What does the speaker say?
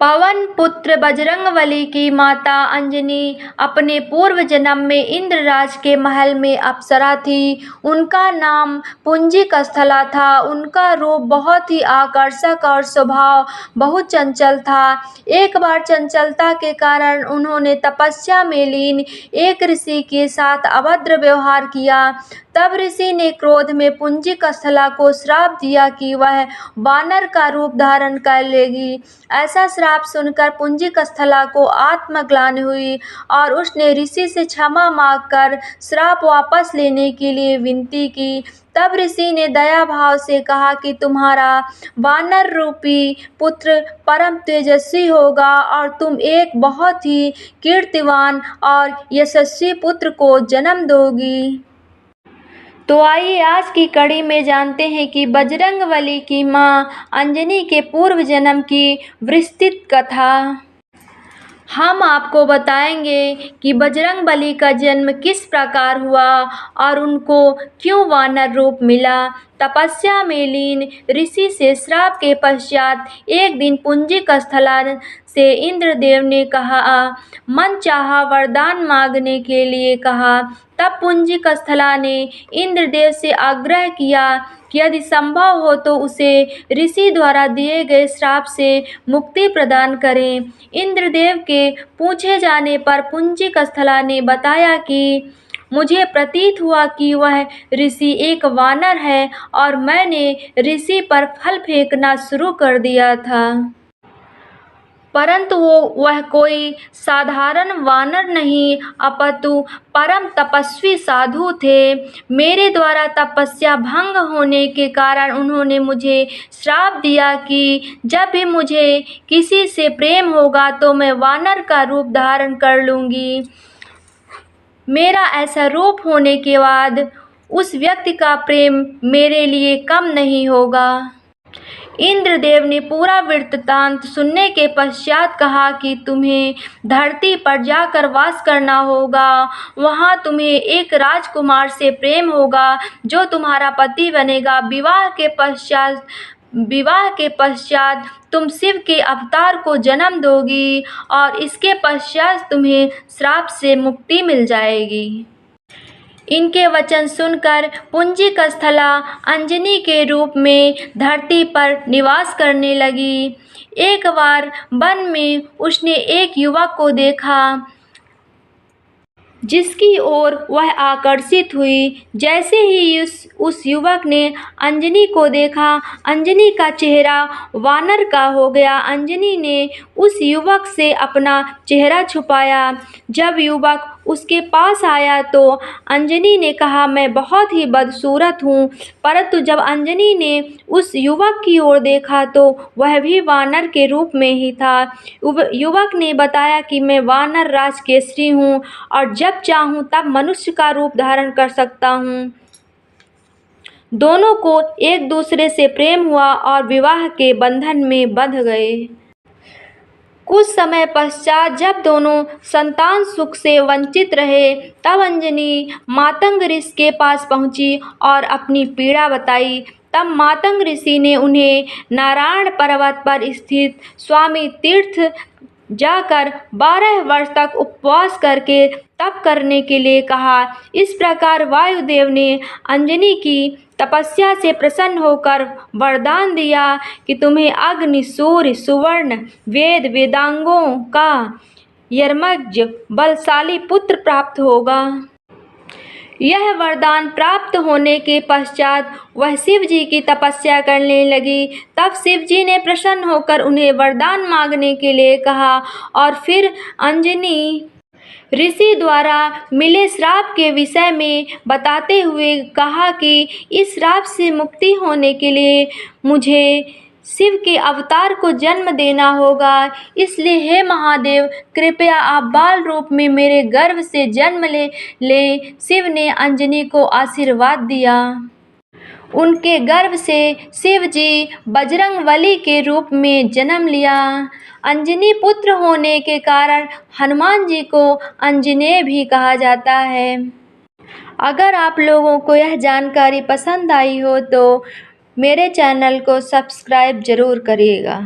पवन पुत्र बजरंगबली की माता अंजनी अपने पूर्व जन्म में इंद्रराज के महल में अप्सरा थी। उनका नाम पुंजिकस्थला था। उनका रूप बहुत ही आकर्षक और स्वभाव बहुत चंचल था। एक बार चंचलता के कारण उन्होंने तपस्या में लीन एक ऋषि के साथ अभद्र व्यवहार किया। तब ऋषि ने क्रोध में पुंजिकस्थला को श्राप दिया कि वह वानर का रूप धारण कर लेगी। ऐसा श्राप सुनकर पुंजिकस्थला को आत्मग्लानि हुई और उसने ऋषि से क्षमा मांगकर श्राप वापस लेने के लिए विनती की। तब ऋषि ने दया भाव से कहा कि तुम्हारा वानर रूपी पुत्र परम तेजस्वी होगा और तुम एक बहुत ही कीर्तिवान और यशस्वी पुत्र को जन्म दोगी। तो आइए आज की कड़ी में जानते हैं कि बजरंगबली की मां अंजनी के पूर्व जन्म की विस्तृत कथा। हम आपको बताएंगे कि बजरंगबली का जन्म किस प्रकार हुआ और उनको क्यों वानर रूप मिला। तपस्या में लीन ऋषि से श्राप के पश्चात एक दिन पुंजिकस्थला से इंद्रदेव ने कहा, मन चाहा वरदान मांगने के लिए कहा। तब पुंजिकस्थला ने इंद्रदेव से आग्रह किया कि यदि संभव हो तो उसे ऋषि द्वारा दिए गए श्राप से मुक्ति प्रदान करें। इंद्रदेव के पूछे जाने पर पुंजिकस्थला ने बताया कि मुझे प्रतीत हुआ कि वह ऋषि एक वानर है और मैंने ऋषि पर फल फेंकना शुरू कर दिया था, परंतु वह कोई साधारण वानर नहीं अपितु परम तपस्वी साधु थे। मेरे द्वारा तपस्या भंग होने के कारण उन्होंने मुझे श्राप दिया कि जब भी मुझे किसी से प्रेम होगा तो मैं वानर का रूप धारण कर लूँगी। मेरा ऐसा रूप होने के बाद उस व्यक्ति का प्रेम मेरे लिए कम नहीं होगा। इंद्रदेव ने पूरा वृत्तांत सुनने के पश्चात कहा कि तुम्हें धरती पर जाकर वास करना होगा। वहाँ तुम्हें एक राजकुमार से प्रेम होगा जो तुम्हारा पति बनेगा। विवाह के पश्चात तुम शिव के अवतार को जन्म दोगी और इसके पश्चात तुम्हें श्राप से मुक्ति मिल जाएगी। इनके वचन सुनकर पुंजिकस्थला अंजनी के रूप में धरती पर निवास करने लगी। एक बार वन में उसने एक युवक को देखा जिसकी ओर वह आकर्षित हुई। जैसे ही उस युवक ने अंजनी को देखा, अंजनी का चेहरा वानर का हो गया। अंजनी ने उस युवक से अपना चेहरा छुपाया। जब युवक उसके पास आया तो अंजनी ने कहा, मैं बहुत ही बदसूरत हूँ। परंतु जब अंजनी ने उस युवक की ओर देखा तो वह भी वानर के रूप में ही था। युवक ने बताया कि मैं वानर राज केसरी हूँ और जब चाहूँ तब मनुष्य का रूप धारण कर सकता हूँ। दोनों को एक दूसरे से प्रेम हुआ और विवाह के बंधन में बंध गए। कुछ समय पश्चात जब दोनों संतान सुख से वंचित रहे, तब अंजनी मातंग ऋषि के पास पहुंची और अपनी पीड़ा बताई। तब मातंग ऋषि ने उन्हें नारायण पर्वत पर स्थित स्वामी तीर्थ जाकर 12 वर्ष तक उपवास करके तप करने के लिए कहा। इस प्रकार वायुदेव ने अंजनी की तपस्या से प्रसन्न होकर वरदान दिया कि तुम्हें अग्नि, सूर्य, सुवर्ण, वेदांगों का यमज बलशाली पुत्र प्राप्त होगा। यह वरदान प्राप्त होने के पश्चात वह शिव जी की तपस्या करने लगी। तब शिव जी ने प्रसन्न होकर उन्हें वरदान मांगने के लिए कहा और फिर अंजनी ऋषि द्वारा मिले श्राप के विषय में बताते हुए कहा कि इस श्राप से मुक्ति होने के लिए मुझे शिव के अवतार को जन्म देना होगा। इसलिए हे महादेव, कृपया आप बाल रूप में मेरे गर्भ से जन्म ले। शिव ने अंजनी को आशीर्वाद दिया। उनके गर्भ से शिव जी बजरंगबली के रूप में जन्म लिया। अंजनी पुत्र होने के कारण हनुमान जी को अंजनेय भी कहा जाता है। अगर आप लोगों को यह जानकारी पसंद आई हो तो मेरे चैनल को सब्सक्राइब ज़रूर करिएगा।